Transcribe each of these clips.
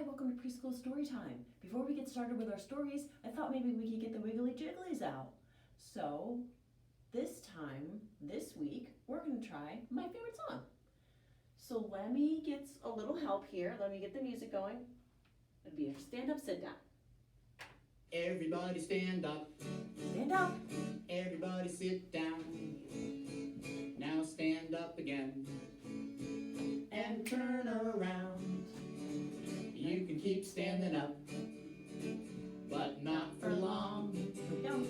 Hi, welcome to Preschool Storytime. Before we get started with our stories, I thought maybe we could get the wiggly jigglies out. So this week, we're going to try my favorite song. So let me get a little help here. Let me get the music going. It'll be a stand up, sit down. Everybody stand up. Stand up. Everybody sit down. Now stand up again. And turn around. You can keep standing up, but not for long. Here we go.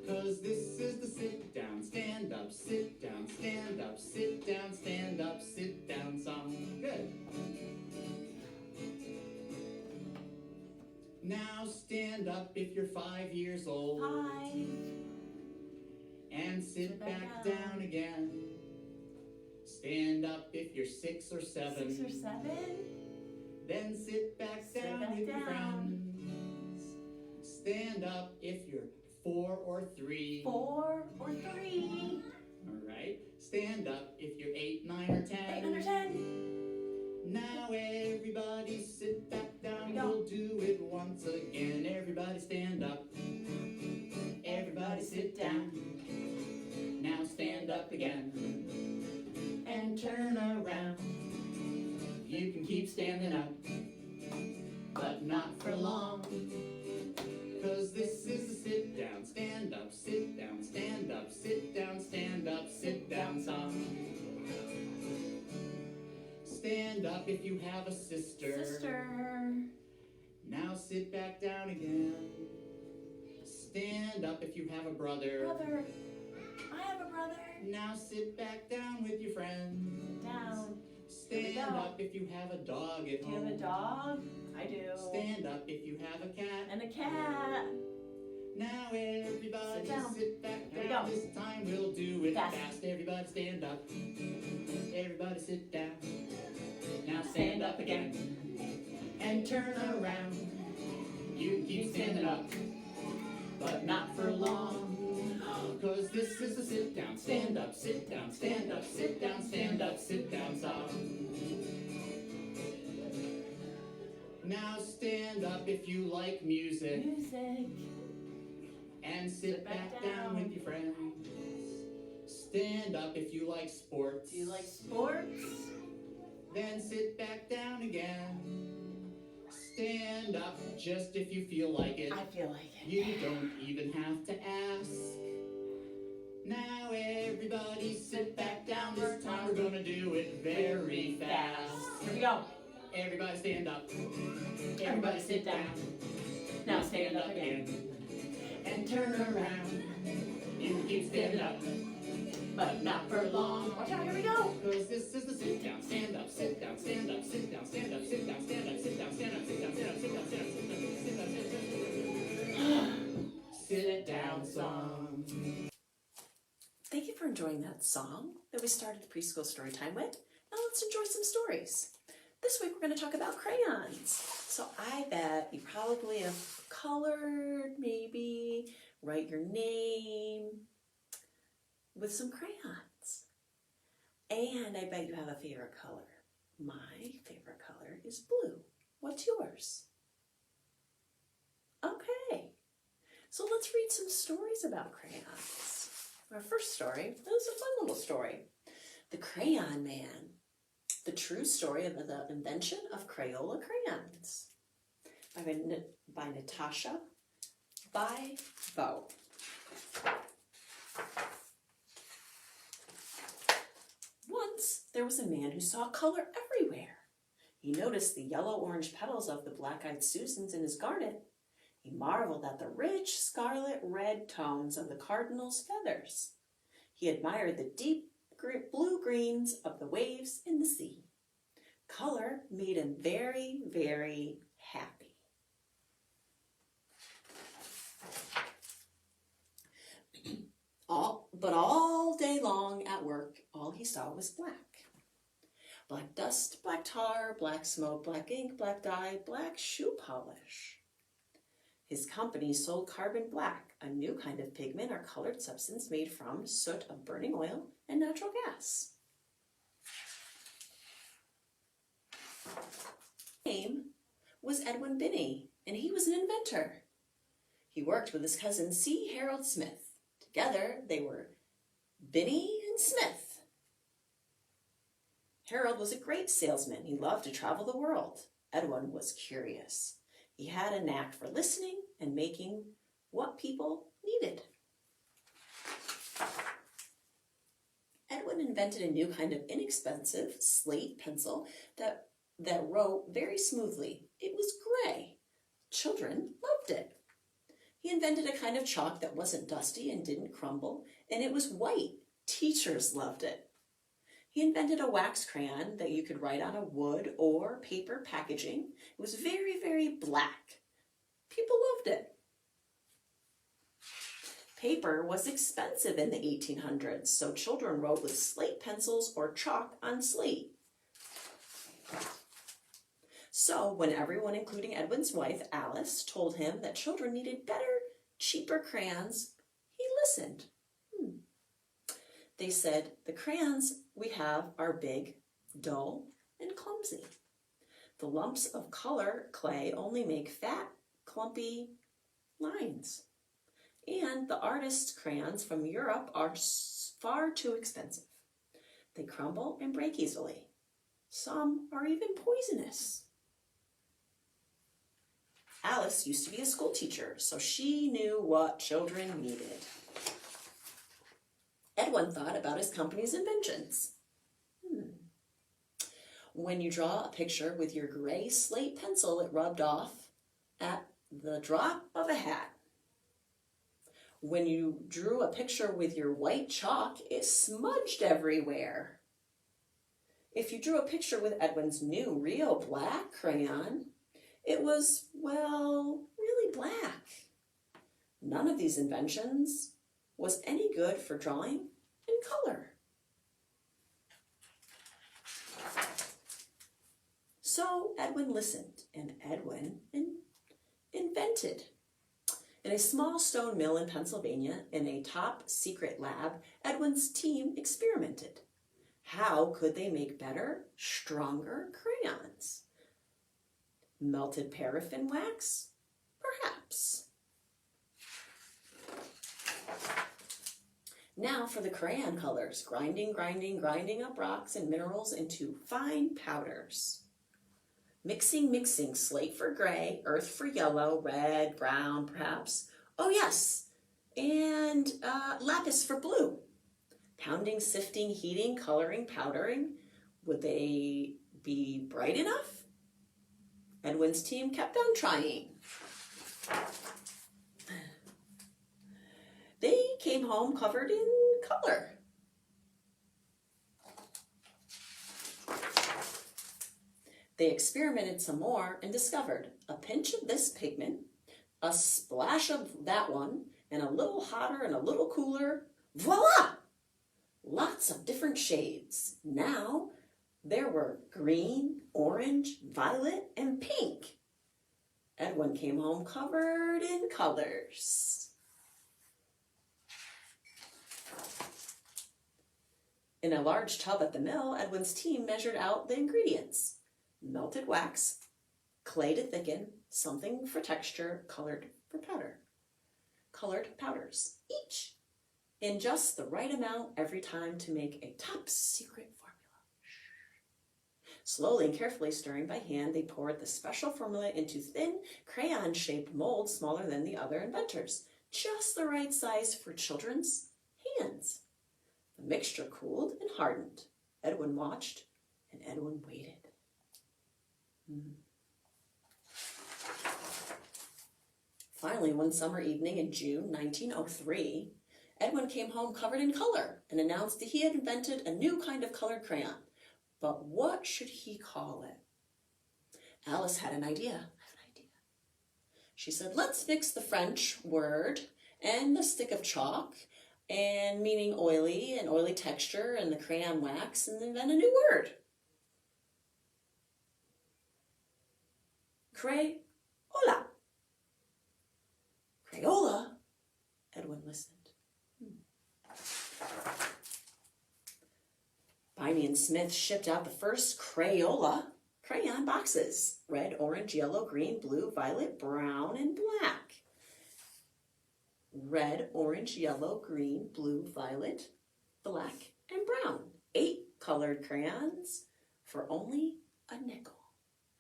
'Cause this is the sit down, stand up, sit down, stand up, sit down, stand up, sit down song. Good. Now stand up if you're 5 years old. 5. And sit back down again. Stand up if you're 6 or 7. 6 or 7. Then sit back down with your friends. Stand up if you're 4 or 3. 4 or 3. All right. Stand up if you're 8, 9, or 10. 8, 9, or 10. Now everybody sit back down. Go. We'll do it once again. Everybody stand up. Everybody sit down. Now stand up again. And turn around. You can keep standing up, but not for long. 'Cause this is the sit down, stand up, sit down, stand up, sit down, stand up, sit down song. Stand up if you have a sister. Now sit back down again. Stand up if you have a brother. Brother. I have a brother. Now sit back down with your friend. Down. Stand up if you have a dog at Do home. you have a dog? I do. Stand up if you have a cat. And a cat. Now everybody Sit down. sit back Here we down. go. This time we'll do it Fast. fast. Everybody stand up. Everybody sit down. Now stand up again. And turn around. You keep standing up, but not for long. 'Cause this is the sit down, stand up, sit down, stand up, sit down, stand up, sit down song. Now stand up if you like music. And sit back down with your friends. Stand up if you like sports. Do you like sports? Then sit back down again. Stand up just if you feel like it. I feel like it. You don't even have to ask. Now everybody sit back down. This time we're gonna do it very fast. Here we go. Everybody stand up. Everybody sit down. Now stand up again. And turn around. You can keep standing up, but not for long. Watch out, here we go. 'Cause this is the sit down, stand up, sit down, stand up, sit down, stand up, sit down, stand up, sit down, stand up, sit down, stand up, sit down, stand up, sit down, sit down, sit down song. Thank you for enjoying that song that we started Preschool Storytime with. Now let's enjoy some stories. This week we're going to talk about crayons. So I bet you probably have colored, maybe, write your name with some crayons. And I bet you have a favorite color. My favorite color is blue. What's yours? Okay. So let's read some stories about crayons. Our first story is a fun little story. The Crayon Man. The true story of the invention of Crayola crayons. By Natascha. Biebow. Once there was a man who saw color everywhere. He noticed the yellow-orange petals of the black-eyed Susans in his garden. He marveled at the rich scarlet red tones of the cardinals' feathers. He admired the deep blue-greens of the waves in the sea. Color made him very, very happy. But all day long at work, all he saw was black. Black dust, black tar, black smoke, black ink, black dye, black shoe polish. His company sold carbon black, a new kind of pigment or colored substance made from soot of burning oil and natural gas. was Edwin Binney, and he was an inventor. He worked with his cousin C. Harold Smith. Together, they were Binney and Smith. Harold was a great salesman. He loved to travel the world. Edwin was curious. He had a knack for listening and making what people needed. Edwin invented a new kind of inexpensive slate pencil that wrote very smoothly. It was gray. Children loved it. He invented a kind of chalk that wasn't dusty and didn't crumble, and it was white. Teachers loved it. He invented a wax crayon that you could write on a wood or paper packaging. It was very, very black. People loved it. Paper was expensive in the 1800s, so children wrote with slate pencils or chalk on slate. So when everyone, including Edwin's wife, Alice, told him that children needed better, cheaper crayons, he listened. They said, the crayons we have are big, dull, and clumsy. The lumps of color clay only make fat, clumpy lines. And the artist's crayons from Europe are far too expensive. They crumble and break easily. Some are even poisonous. Alice used to be a school teacher, so she knew what children needed. Edwin thought about his company's inventions. When you draw a picture with your gray slate pencil, it rubbed off at the drop of a hat. When you drew a picture with your white chalk, it smudged everywhere. If you drew a picture with Edwin's new real black crayon, it was, well, really black. None of these inventions was any good for drawing in color. So Edwin listened, and Edwin invented. In a small stone mill in Pennsylvania, in a top secret lab, Edwin's team experimented. How could they make better, stronger crayons? Melted paraffin wax? Perhaps. Now for the crayon colors, grinding up rocks and minerals into fine powders. Mixing, slate for gray, earth for yellow, red, brown, perhaps. Oh yes, and lapis for blue. Pounding, sifting, heating, coloring, powdering. Would they be bright enough? Edwin's team kept on trying. They came home covered in color. They experimented some more and discovered a pinch of this pigment, a splash of that one, and a little hotter and a little cooler. Voila! Lots of different shades. Now there were green, orange, violet, and pink. Edwin came home covered in colors. In a large tub at the mill, Edwin's team measured out the ingredients. Melted wax, clay to thicken, something for texture, colored powders, each in just the right amount every time to make a top secret formula. Slowly and carefully stirring by hand, they poured the special formula into thin, crayon-shaped molds smaller than the other inventors, just the right size for children's hands. The mixture cooled and hardened. Edwin watched, and Edwin waited. Finally, one summer evening in June 1903, Edwin came home covered in color and announced that he had invented a new kind of colored crayon. But what should he call it? Alice had an idea. She said, let's mix the French word and the stick of chalk, and meaning oily and oily texture and the crayon wax, and invent a new word. Crayola. Crayola? Edwin listened. Binney and Smith shipped out the first Crayola crayon boxes. Red, orange, yellow, green, blue, violet, brown, and black. Red, orange, yellow, green, blue, violet, black, and brown. 8 colored crayons for only a nickel.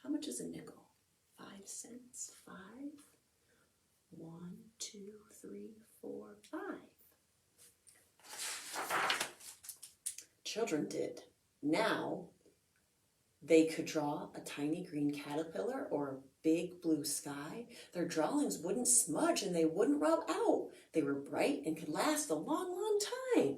How much is a nickel? 5 cents. 5. 1, 2, 3, 4, 5. Children did. Now they could draw a tiny green caterpillar or a big blue sky. Their drawings wouldn't smudge and they wouldn't rub out. They were bright and could last a long, long time.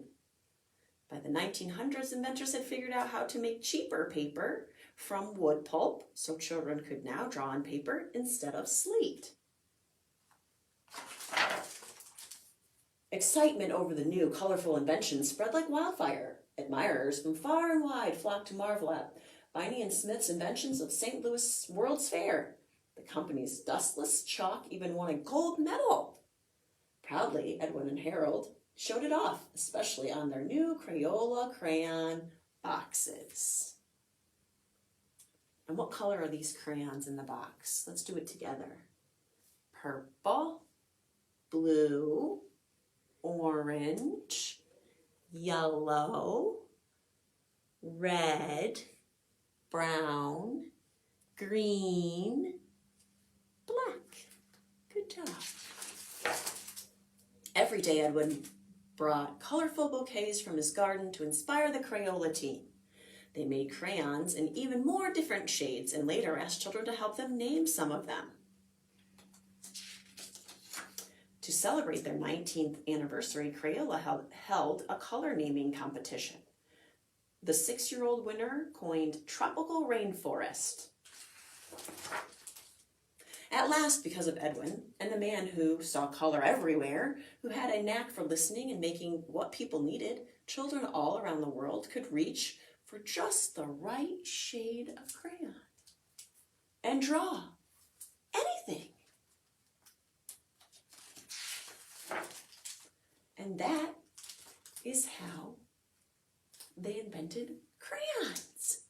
By the 1900s, inventors had figured out how to make cheaper paper from wood pulp, so children could now draw on paper instead of slate. Excitement over the new, colorful invention spread like wildfire. Admirers from far and wide flocked to marvel at Biney and Smith's inventions of St. Louis World's Fair. The company's dustless chalk even won a gold medal. Proudly, Edwin and Harold showed it off, especially on their new Crayola crayon boxes. And what color are these crayons in the box? Let's do it together. Purple, blue, orange, yellow, red, brown, green, black. Good job. Every day Edwin brought colorful bouquets from his garden to inspire the Crayola team. They made crayons in even more different shades and later asked children to help them name some of them. To celebrate their 19th anniversary, Crayola held a color naming competition. The 6-year-old winner coined Tropical Rainforest. At last, because of Edwin and the man who saw color everywhere, who had a knack for listening and making what people needed, children all around the world could reach for just the right shade of crayon and draw anything. And that is how they invented crayons.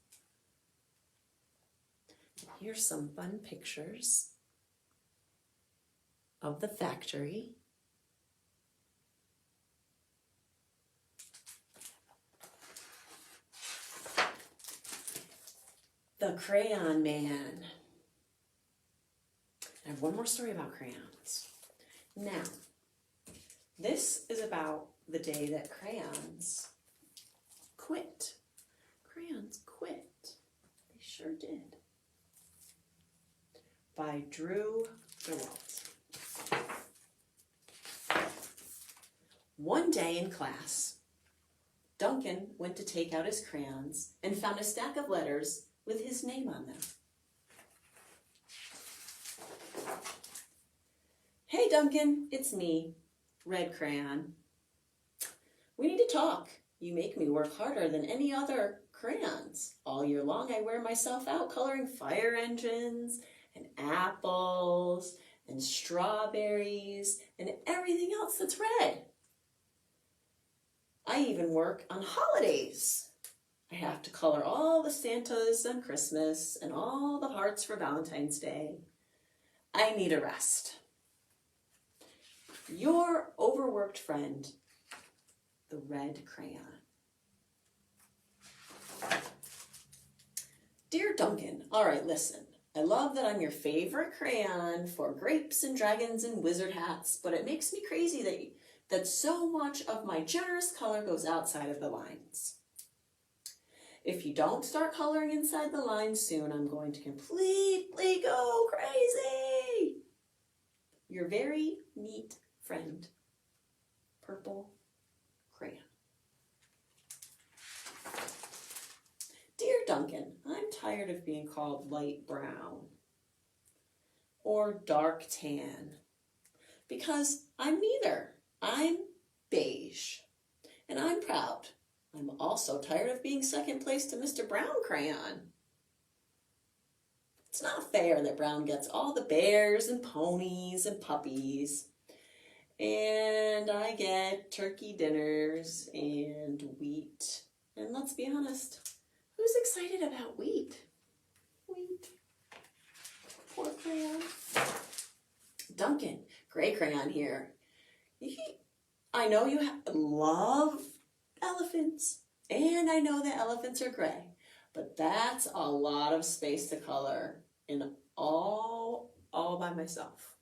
Here's some fun pictures of the factory. The Crayon Man. I have one more story about crayons. Now, this is about the day that crayons quit. Crayons quit. They sure did. By Daywalt. One day in class, Duncan went to take out his crayons and found a stack of letters with his name on them. Hey Duncan, it's me, Red Crayon. We need to talk. You make me work harder than any other crayons. All year long I wear myself out coloring fire engines and apples and strawberries and everything else that's red. I even work on holidays. I have to color all the Santas on Christmas and all the hearts for Valentine's Day. I need a rest. Your overworked friend, the Red Crayon. Dear Duncan, all right, listen. I love that I'm your favorite crayon for grapes and dragons and wizard hats, but it makes me crazy that so much of my generous color goes outside of the lines. If you don't start coloring inside the lines soon, I'm going to completely go crazy. Your very neat friend, Purple Crayon. Dear Duncan, I'm tired of being called light brown or dark tan because I'm neither. I'm beige and I'm proud. I'm also tired of being second place to Mr. Brown Crayon. It's not fair that Brown gets all the bears and ponies and puppies, and I get turkey dinners and wheat. And let's be honest, who's excited about wheat? Sweet. Poor crayon. Duncan, gray crayon here. I know you love elephants, and I know that elephants are gray, but that's a lot of space to color in all by myself.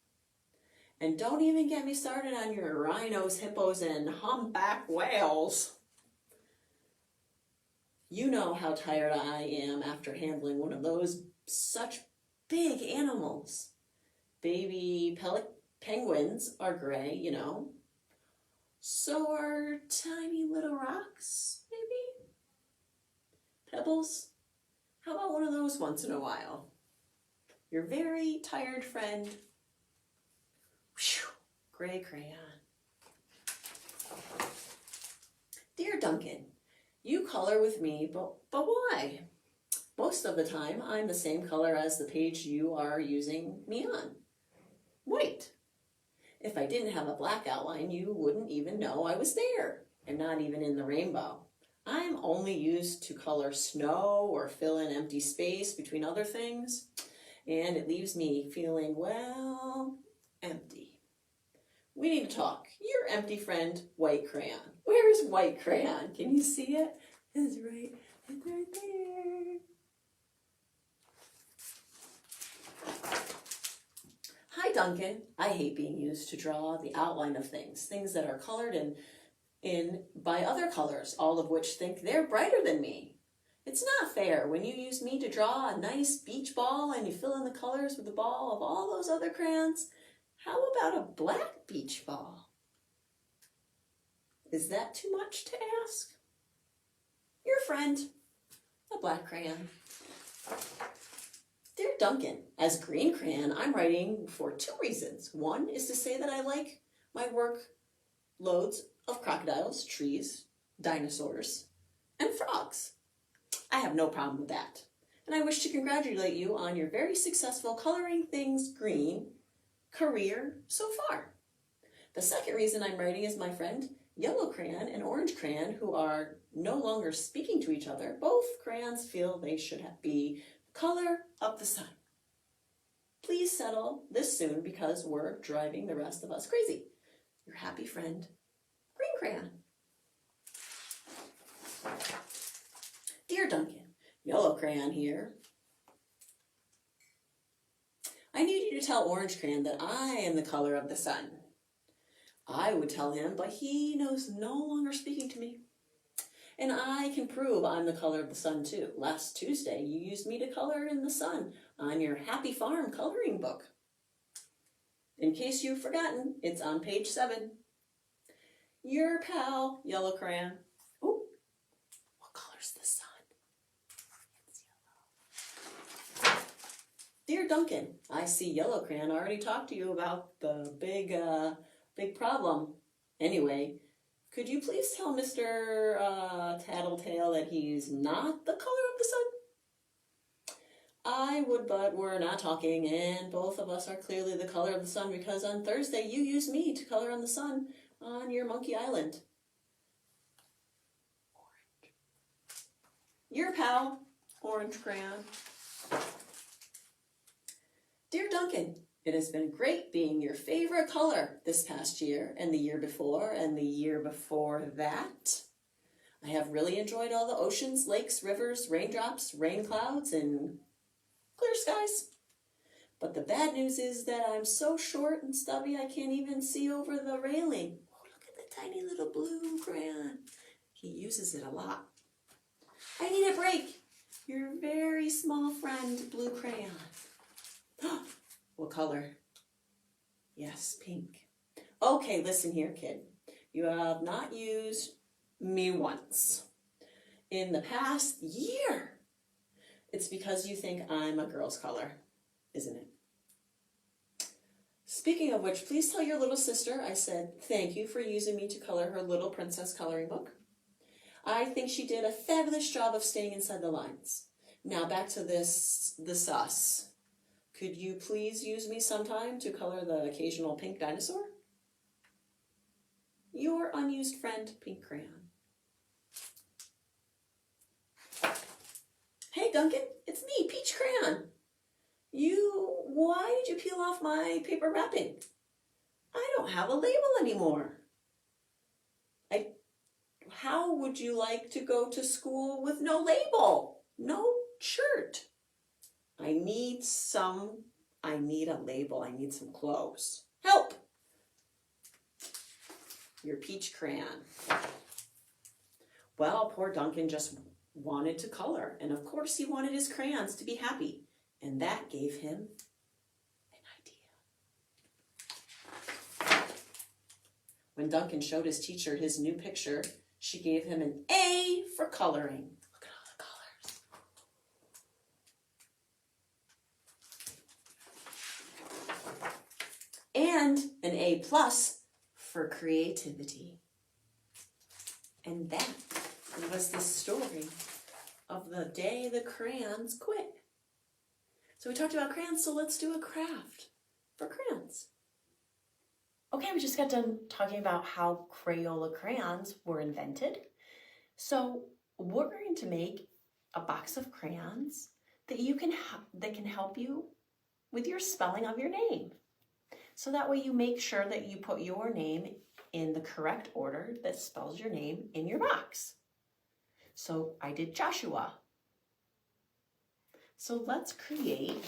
And don't even get me started on your rhinos, hippos, and humpback whales. You know how tired I am after handling one of those such big animals. Baby penguins are gray, you know. So are tiny little rocks, maybe? Pebbles? How about one of those once in a while? Your very tired friend. Whew, gray crayon. Dear Duncan, you color with me, but why? Most of the time, I'm the same color as the page you are using me on. White. If I didn't have a black outline, you wouldn't even know I was there, and not even in the rainbow. I'm only used to color snow or fill in empty space between other things, and it leaves me feeling, well, empty. We need to talk. Your empty friend, white crayon. Where is white crayon? Can you see it? It's right there. Hi, Duncan. I hate being used to draw the outline of things that are colored in by other colors, all of which think they're brighter than me. It's not fair when you use me to draw a nice beach ball and you fill in the colors with the ball of all those other crayons. How about a black beach ball? Is that too much to ask? Your friend, a black crayon. Dear Duncan, as green crayon, I'm writing for 2 reasons. One is to say that I like my work loads of crocodiles, trees, dinosaurs, and frogs. I have no problem with that. And I wish to congratulate you on your very successful coloring things green career so far. The second reason I'm writing is my friend yellow crayon and orange crayon, who are no longer speaking to each other. Both crayons feel they should be color of the sun. Please settle this soon because we're driving the rest of us crazy. Your happy friend, green crayon. Dear Duncan, yellow crayon here. I need you to tell orange crayon that I am the color of the sun. I would tell him, but he knows no longer speaking to me. And I can prove I'm the color of the sun too. Last Tuesday, you used me to color in the sun on your Happy Farm coloring book. In case you've forgotten, it's on page 7. Your pal, yellow crayon. Ooh, what color's the sun? It's yellow. Dear Duncan, I see yellow crayon already talked to you about the big problem. Anyway, could you please tell Mr. Tattletale that he's not the color of the sun? I would, but we're not talking, and both of us are clearly the color of the sun because on Thursday you used me to color on the sun on your Monkey Island. Orange. Your pal, orange crayon. Dear Duncan, it has been great being your favorite color this past year and the year before and the year before that. I have really enjoyed all the oceans, lakes, rivers, raindrops, rain clouds, and clear skies. But the bad news is that I'm so short and stubby I can't even see over the railing. Oh, look at the tiny little blue crayon. He uses it a lot. I need a break. Your very small friend, blue crayon. What color? Yes, pink. Okay, listen here, kid. You have not used me once in the past year. It's because you think I'm a girl's color, isn't it? Speaking of which, please tell your little sister I said thank you for using me to color her little princess coloring book. I think she did a fabulous job of staying inside the lines. Now back to the sauce. Could you please use me sometime to color the occasional pink dinosaur? Your unused friend, Pink Crayon. Hey Duncan, it's me, Peach peach crayon. Why did you peel off my paper wrapping? I don't have a label anymore. How would you like to go to school with no label? No shirt. I need a label. I need some clothes. Help! Your peach crayon. Well, poor Duncan just wanted to color, and of course he wanted his crayons to be happy, and that gave him an idea. When Duncan showed his teacher his new picture, she gave him an A for coloring. Look at all the colors. And an A plus for creativity. And that was the story of the day the crayons quit. So we talked about crayons, so let's do a craft for crayons. Okay, we just got done talking about how Crayola crayons were invented. So we're going to make a box of crayons that can help you with your spelling of your name. So that way you make sure that you put your name in the correct order that spells your name in your box. So I did Joshua. So let's create.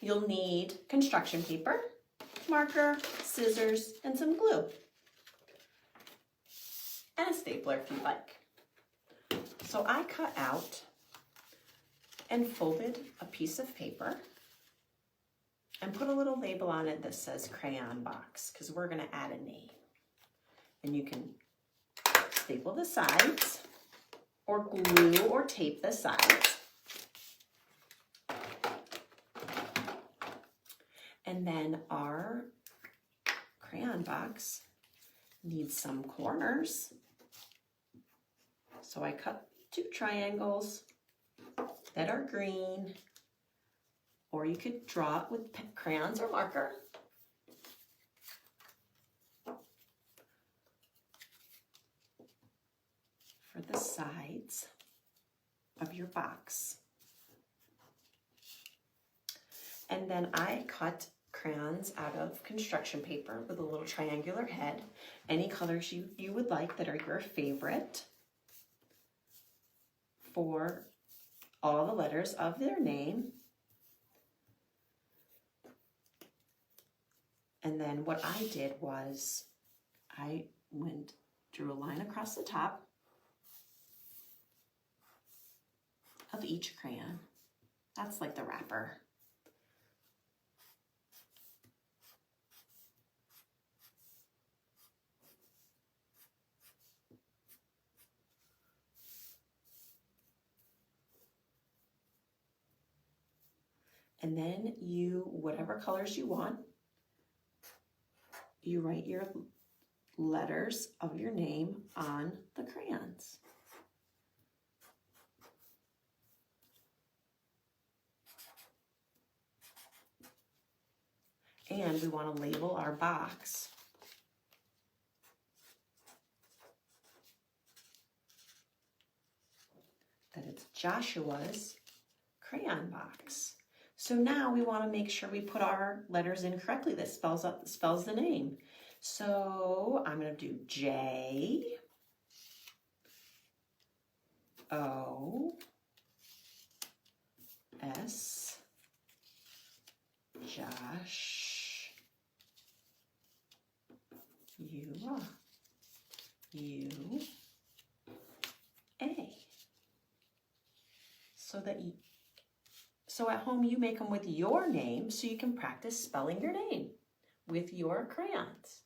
You'll need construction paper, marker, scissors, and some glue. And a stapler if you like. So I cut out and folded a piece of paper and put a little label on it that says crayon box, because we're going to add a name. And you can staple the sides or glue or tape the sides. And then our crayon box needs some corners. So I cut 2 triangles that are green, or you could draw it with crayons or marker. For the sides of your box. And then I cut crayons out of construction paper with a little triangular head. Any colors you would like that are your favorite for all the letters of their name. And then what I did was I drew a line across the top of each crayon. That's like the wrapper. And then whatever colors you want, you write your letters of your name on the crayons. And we want to label our box that it's Joshua's crayon box. So now we want to make sure we put our letters in correctly that spells the name. So I'm going to do J, O, S, Josh, U, A. So at home you make them with your name so you can practice spelling your name with your crayons.